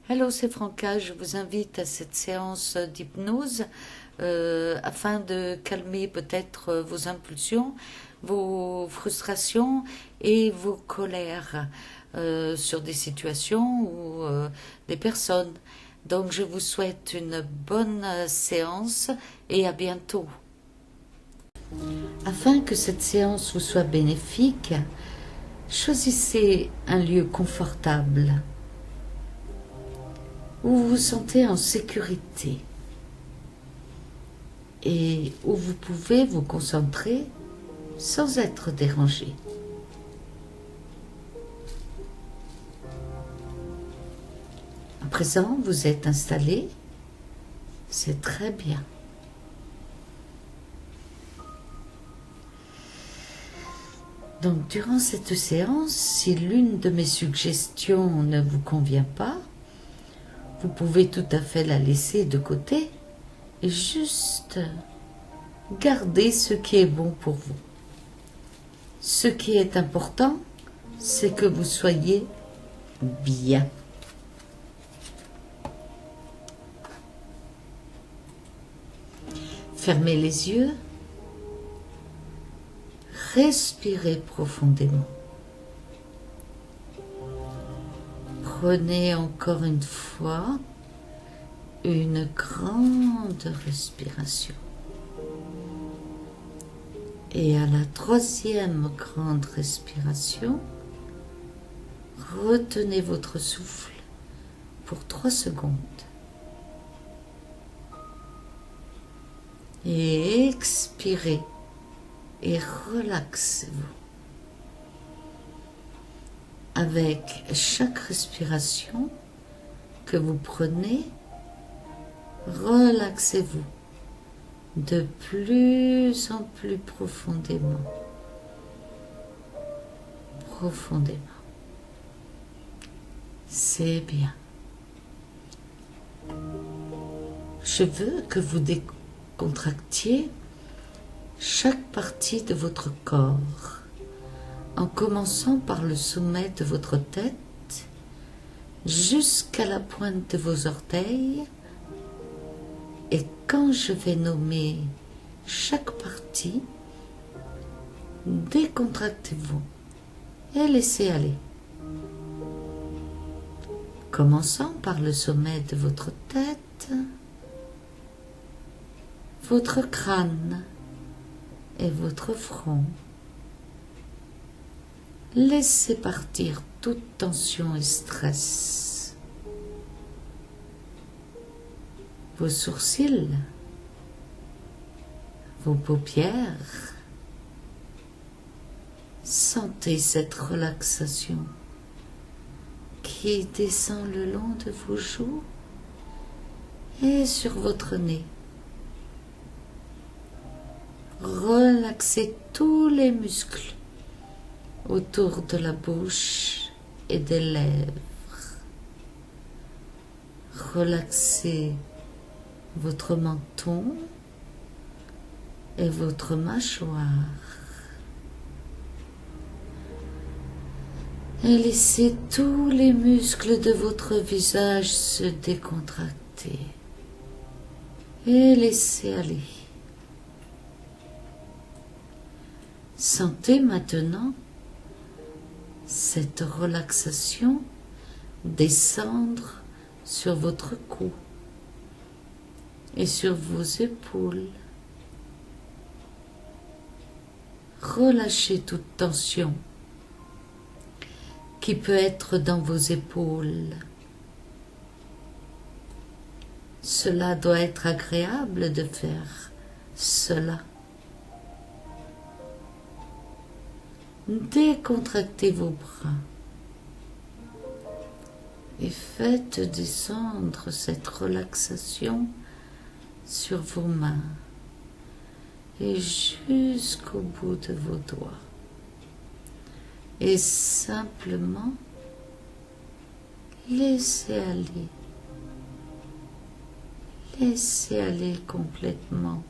Hello, c'est Franca. Je vous invite à cette séance d'hypnose afin de calmer peut-être vos impulsions, vos frustrations et vos colères sur des situations ou des personnes. Donc, je vous souhaite une bonne séance et à bientôt. Afin que cette séance vous soit bénéfique, choisissez un lieu confortable où vous vous sentez en sécurité et où vous pouvez vous concentrer sans être dérangé. À présent, vous êtes installé, c'est très bien. Donc, durant cette séance, si l'une de mes suggestions ne vous convient pas, vous pouvez tout à fait la laisser de côté et juste garder ce qui est bon pour vous. Ce qui est important, c'est que vous soyez bien. Fermez les yeux, respirez profondément. Prenez encore une fois une grande respiration. Et à la troisième grande respiration, retenez votre souffle pour 3 secondes. Et expirez et relaxez-vous. Avec chaque respiration que vous prenez, relaxez-vous de plus en plus profondément. Profondément. C'est bien. Je veux que vous décontractiez chaque partie de votre corps, en commençant par le sommet de votre tête jusqu'à la pointe de vos orteils. Et quand je vais nommer chaque partie, décontractez-vous et laissez aller. Commençant par le sommet de votre tête, votre crâne et votre front. Laissez partir toute tension et stress. Vos sourcils, vos paupières. Sentez cette relaxation qui descend le long de vos joues et sur votre nez. Relaxez tous les muscles autour de la bouche et des lèvres. Relaxez votre menton et votre mâchoire. Et laissez tous les muscles de votre visage se décontracter. Et laissez aller. Sentez maintenant cette relaxation descendre sur votre cou et sur vos épaules. Relâchez toute tension qui peut être dans vos épaules. Cela doit être agréable de faire cela. Décontractez vos bras et faites descendre cette relaxation sur vos mains et jusqu'au bout de vos doigts. Et simplement laissez aller. Laissez aller complètement.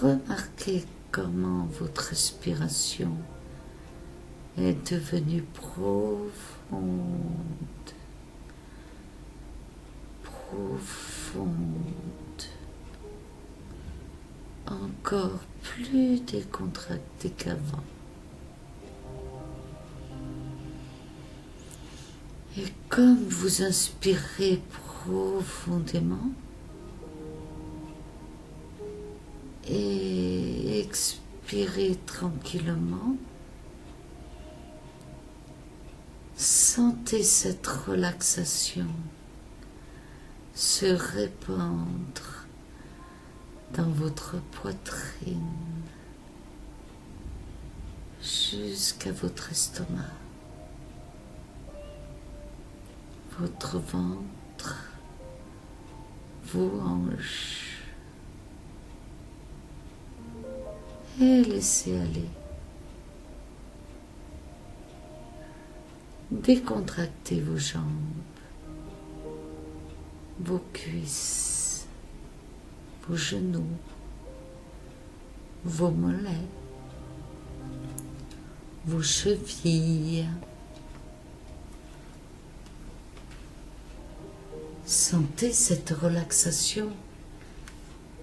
Remarquez comment votre respiration est devenue profonde, profonde, encore plus décontractée qu'avant. Et comme vous inspirez profondément et expirez tranquillement, sentez cette relaxation se répandre dans votre poitrine jusqu'à votre estomac, votre ventre, vos hanches, et laissez aller. Décontractez vos jambes, vos cuisses, vos genoux, vos mollets, vos chevilles. Sentez cette relaxation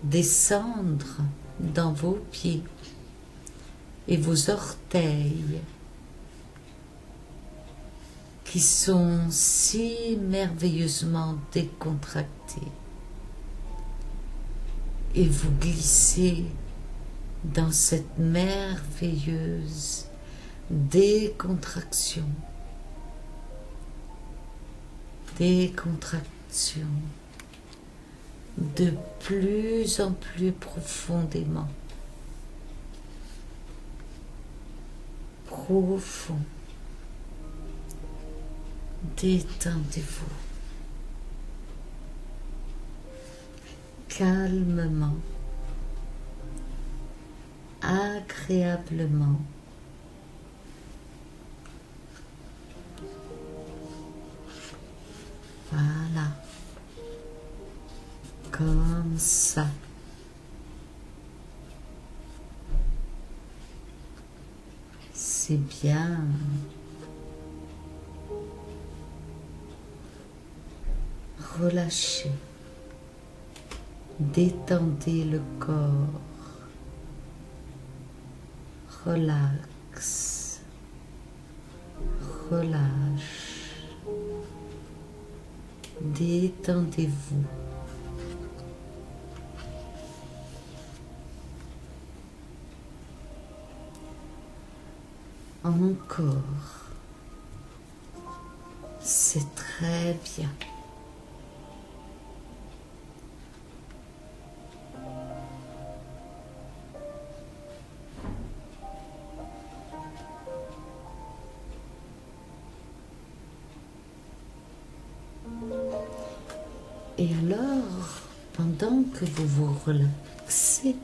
descendre dans vos pieds et vos orteils qui sont si merveilleusement décontractés, et vous glissez dans cette merveilleuse décontraction, de plus en plus profondément, profond. Détendez-vous calmement, agréablement. Voilà, comme ça. C'est bien. Relâchez, détendez le corps, relax, relâche, détendez-vous. Encore, c'est très bien. Et alors, pendant que vous vous relaxez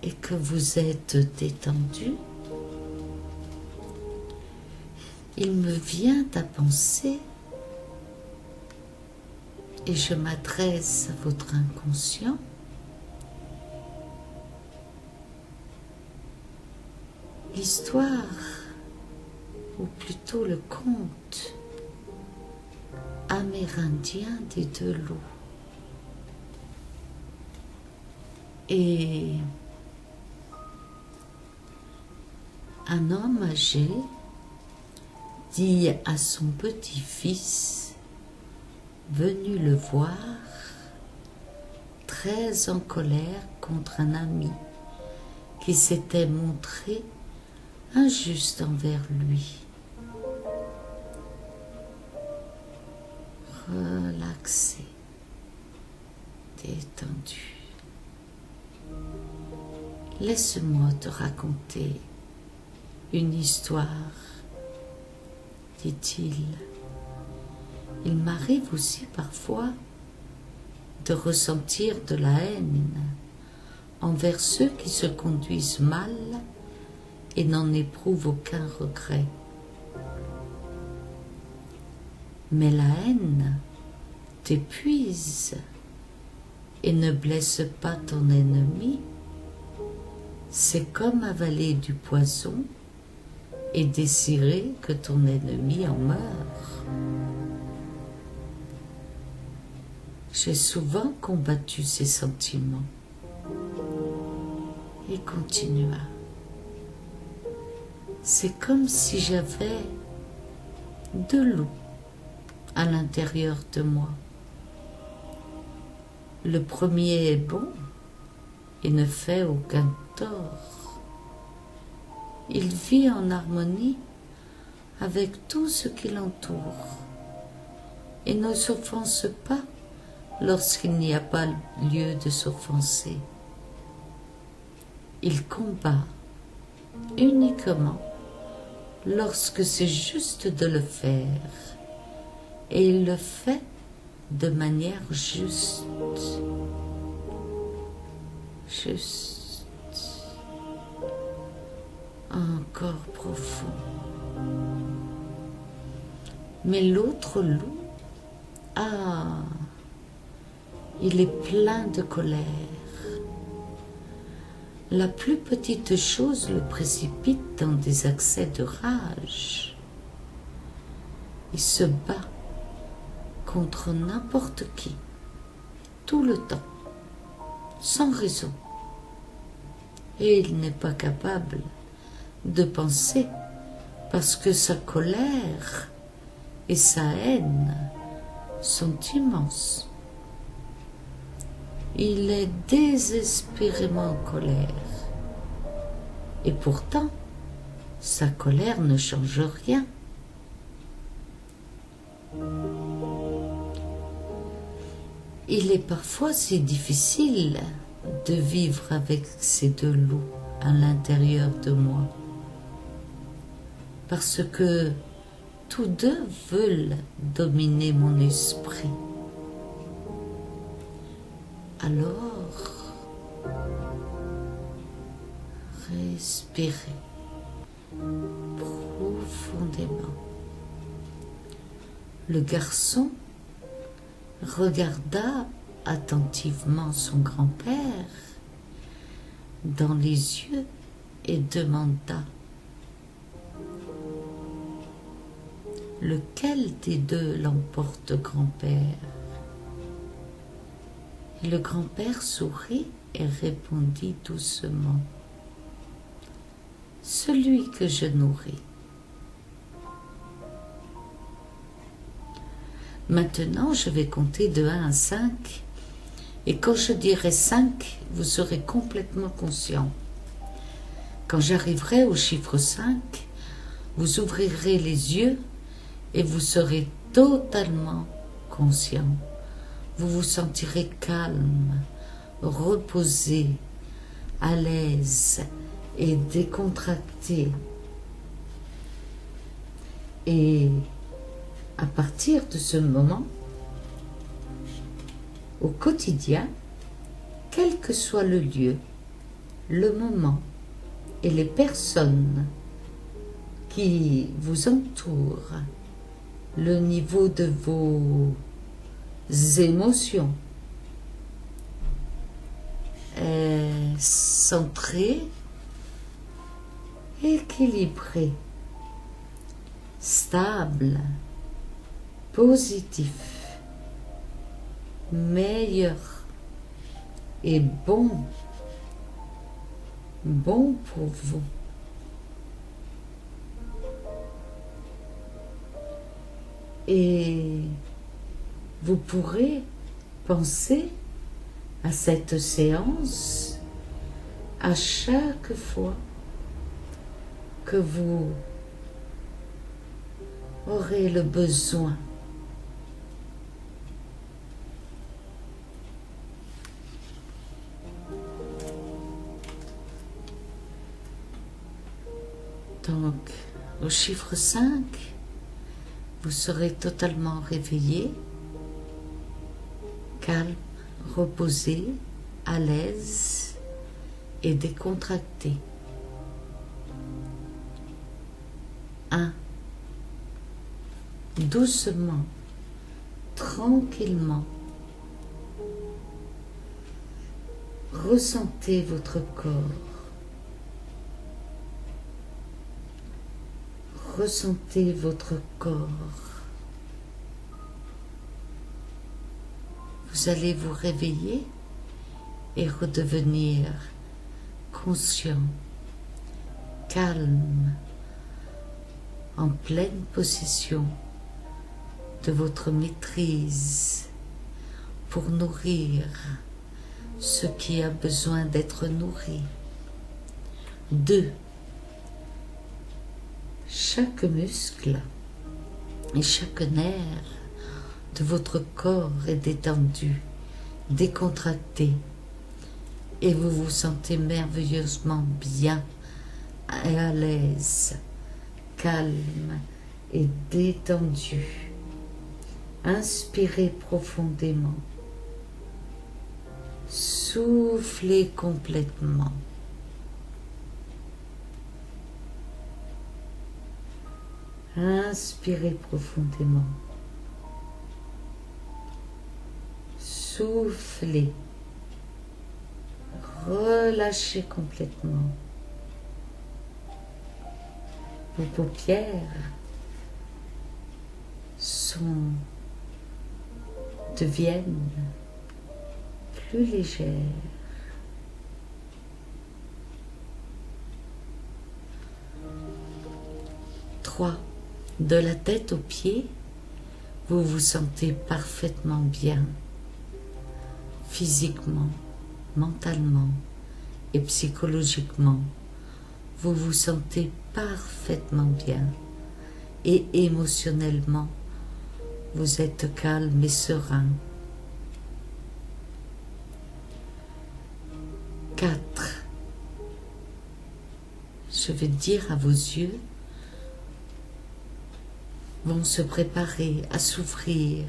et que vous êtes détendu, il me vient à penser, et je m'adresse à votre inconscient, l'histoire, ou plutôt le conte amérindien des deux loups. Et un homme âgé dit à son petit-fils, venu le voir, très en colère contre un ami qui s'était montré injuste envers lui. Relaxé, détendu. Laisse-moi te raconter une histoire, dit-il. Il m'arrive aussi parfois de ressentir de la haine envers ceux qui se conduisent mal et n'en éprouvent aucun regret. Mais la haine t'épuise et ne blesse pas ton ennemi. C'est comme avaler du poison et désirer que ton ennemi en meure. J'ai souvent combattu ces sentiments. Et continua. C'est comme si j'avais deux loups à l'intérieur de moi. Le premier est bon et ne fait aucun tort. Il vit en harmonie avec tout ce qui l'entoure et ne s'offense pas lorsqu'il n'y a pas lieu de s'offenser. Il combat uniquement lorsque c'est juste de le faire, et il le fait de manière juste. Juste. Encore profond. Mais l'autre loup, il est plein de colère. La plus petite chose le précipite dans des accès de rage. Il se bat contre n'importe qui, tout le temps, sans raison. Et il n'est pas capable de penser parce que sa colère et sa haine sont immenses. Il est désespérément en colère. Et pourtant, sa colère ne change rien. Il est parfois si difficile de vivre avec ces deux loups à l'intérieur de moi, parce que tous deux veulent dominer mon esprit. Alors, respirez profondément. Le garçon regarda attentivement son grand-père dans les yeux et demanda: lequel des deux l'emporte, grand-père? Et le grand-père sourit et répondit doucement: celui que je nourris. Maintenant, je vais compter de 1 à 5, et quand je dirai 5, vous serez complètement conscient. Quand j'arriverai au chiffre 5, vous ouvrirez les yeux et vous serez totalement conscient. Vous vous sentirez calme, reposé, à l'aise et décontracté. Et à partir de ce moment, au quotidien, quel que soit le lieu, le moment et les personnes qui vous entourent, le niveau de vos émotions est centré, équilibré, stable, positif, meilleur et bon pour vous. Et vous pourrez penser à cette séance à chaque fois que vous aurez le besoin. Donc, au chiffre 5, vous serez totalement réveillé, calme, reposé, à l'aise et décontracté. 1. Doucement, tranquillement, ressentez votre corps. Ressentez votre corps. Vous allez vous réveiller et redevenir conscient, calme, en pleine possession de votre maîtrise pour nourrir ce qui a besoin d'être nourri. 2. Chaque muscle et chaque nerf de votre corps est détendu, décontracté, et vous vous sentez merveilleusement bien et à l'aise, calme et détendu. Inspirez profondément. Soufflez complètement. Inspirez profondément. Soufflez. Relâchez complètement. Vos paupières deviennent plus légères. 3. De la tête aux pieds, vous vous sentez parfaitement bien, physiquement, mentalement et psychologiquement. Vous vous sentez parfaitement bien et émotionnellement, vous êtes calme et serein. 4. Je vais dire à vos yeux vont se préparer à s'ouvrir.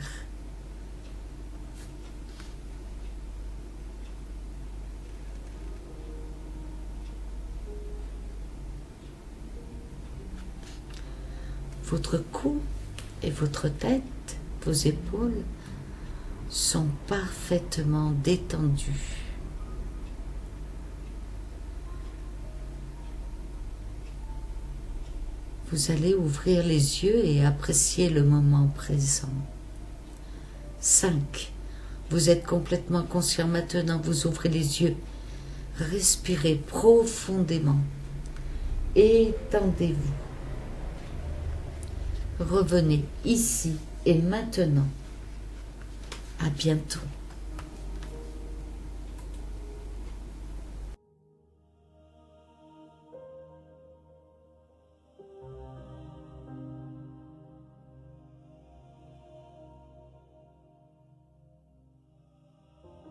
Votre cou et votre tête, vos épaules sont parfaitement détendus. Vous allez ouvrir les yeux et apprécier le moment présent. 5. Vous êtes complètement conscient maintenant, vous ouvrez les yeux. Respirez profondément. Étendez-vous. Revenez ici et maintenant. À bientôt.